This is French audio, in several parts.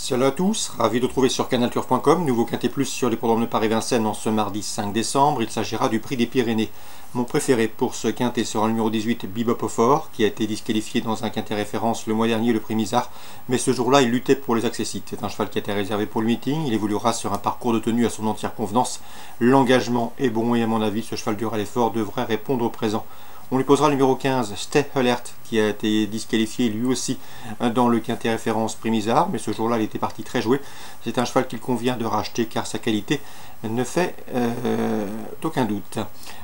Salut à tous, ravi de trouver sur canalturf.com, nouveau Quintet Plus sur l'hippodrome de Paris-Vincennes en ce mardi 5 décembre. Il s'agira du prix des Pyrénées. Mon préféré pour ce Quintet sera le numéro 18, Bebop au Fort, qui a été disqualifié dans un Quintet référence le mois dernier, le prix Misard. Mais ce jour-là, il luttait pour les accessites. C'est un cheval qui a été réservé pour le meeting. Il évoluera sur un parcours de tenue à son entière convenance. L'engagement est bon et à mon avis, ce cheval dur à l'effort devrait répondre au présent. On lui posera le numéro 15, Stay Alert, qui a été disqualifié lui aussi dans le Quintet référence prix Misard, mais ce jour-là il était parti très joué. C'est un cheval qu'il convient de racheter car sa qualité ne fait aucun doute.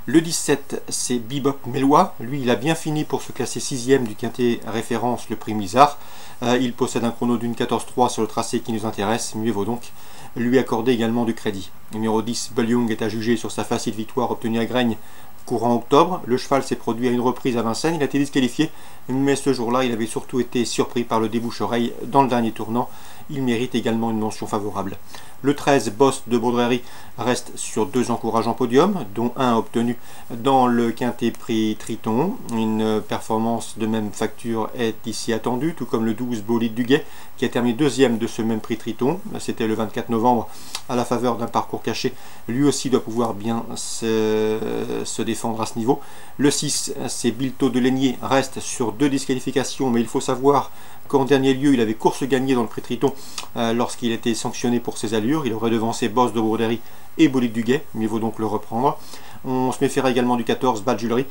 Le 17, c'est Bebop Mélois. Lui, il a bien fini pour se classer 6e du Quintet référence le prix Misard. Il possède un chrono d'une 14-3 sur le tracé qui nous intéresse, mieux vaut donc lui accorder également du crédit. Numéro 10, Bull est à juger sur sa facile victoire obtenue à Graignes courant octobre. Le cheval s'est produit à une reprise à Vincennes, il a été disqualifié, mais ce jour-là, il avait surtout été surpris par le débouche-oreille dans le dernier tournant. Il mérite également une mention favorable. Le 13, Boss de Baudrerie, reste sur 2 encourageants podiums, dont un obtenu dans le Quintet prix Triton. Une performance de même facture est ici attendue, tout comme le 12, Bolide du Guet, qui a terminé 2e de ce même prix Triton. C'était le 24 novembre, à la faveur d'un parcours caché. Lui aussi doit pouvoir bien se défendre à ce niveau. Le 6, c'est Bilto de Laigné, reste sur 2 disqualifications, mais il faut savoir qu'en dernier lieu, il avait course gagnée dans le prix Triton lorsqu'il était sanctionné pour ses allures. Il aurait devancé Boss de Broderie et Bolide du Guet, mieux vaut donc le reprendre. On se méfiera également du 14, Badjulerie,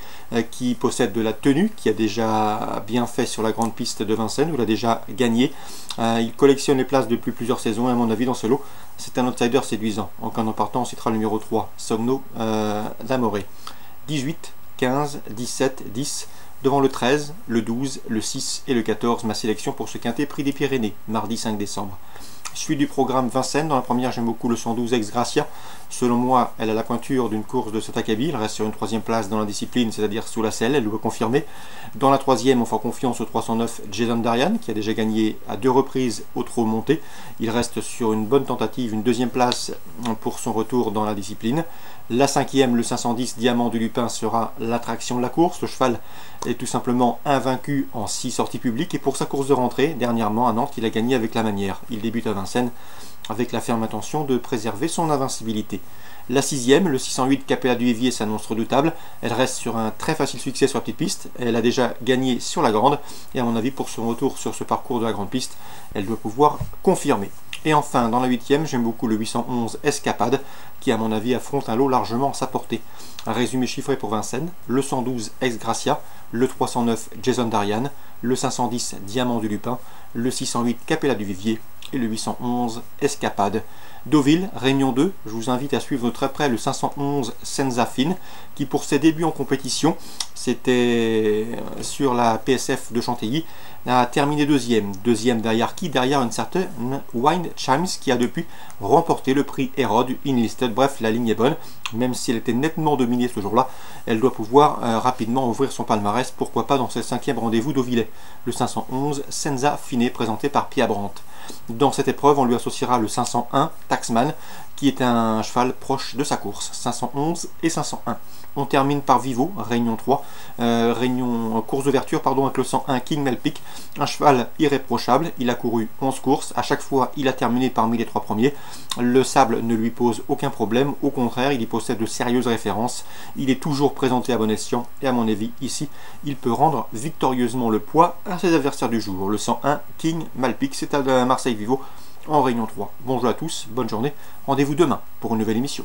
qui possède de la tenue, qui a déjà bien fait sur la grande piste de Vincennes, où il a déjà gagné. Il collectionne les places depuis plusieurs saisons, et à mon avis, dans ce lot, c'est un outsider séduisant. En cas d'en partant, on citera le numéro 3, Somno d'Amoré. 18, 15, 17, 10, devant le 13, le 12, le 6 et le 14, ma sélection pour ce Quintet prix des Pyrénées, mardi 5 décembre. Suite du programme Vincennes, dans la première j'aime beaucoup le 112 Ex Gracia. Selon moi, elle a la pointure d'une course de cet acabit, elle reste sur une 3e place dans la discipline, c'est-à-dire sous la selle, elle doit confirmer. Dans la 3e, on fait confiance au 309 Jason Darian, qui a déjà gagné à 2 reprises au trot monté. Il reste sur une bonne tentative, une 2e place pour son retour dans la discipline. La 5e, le 510 Diamant du Lupin, sera l'attraction de la course. Le cheval est tout simplement invaincu en 6 sorties publiques, et pour sa course de rentrée, dernièrement à Nantes, il a gagné avec la manière. Il débute à Vincennes avec la ferme intention de préserver son invincibilité. La 6e, le 608 Capella du Vivier, s'annonce redoutable. Elle reste sur un très facile succès sur la petite piste. Elle a déjà gagné sur la grande, et à mon avis, pour son retour sur ce parcours de la grande piste, elle doit pouvoir confirmer. Et enfin, dans la 8e, j'aime beaucoup le 811 Escapade, qui à mon avis affronte un lot largement à sa portée. Un résumé chiffré pour Vincennes, le 112 Ex Gracia, le 309 Jason Darian, le 510 Diamant du Lupin, le 608 Capella du Vivier et le 811 Escapade. Deauville, Réunion 2, je vous invite à suivre de très près le 511 Senza Fine, qui pour ses débuts en compétition, c'était sur la PSF de Chantilly, a terminé 2e. 2e derrière qui? Derrière une certaine Wine Chimes, qui a depuis remporté le prix Hérode Inlisted. Bref, la ligne est bonne, même si elle était nettement dominée ce jour-là, elle doit pouvoir rapidement ouvrir son palmarès, pourquoi pas dans ce 5e rendez-vous d'Auvillais. Le 511 Senza Fine, présenté par Pia Brandt. Dans cette épreuve, on lui associera le 501 Taxman, qui est un cheval proche de sa course, 511 et 501. On termine par Vivo, Réunion 3, course d'ouverture avec le 101 King Melpic, un cheval irréprochable. Il a couru 11 courses, à chaque fois il a terminé parmi les 3 premiers. Le sable ne lui pose aucun problème, au contraire, il y possède de sérieuses références. Il est toujours présenté à bon escient, et à mon avis, ici, il peut rendre victorieusement le poids à ses adversaires du jour. Le 101 King Malpic, c'est à Marseille Vivo en Réunion 3. Bonjour à tous, bonne journée, rendez-vous demain pour une nouvelle émission.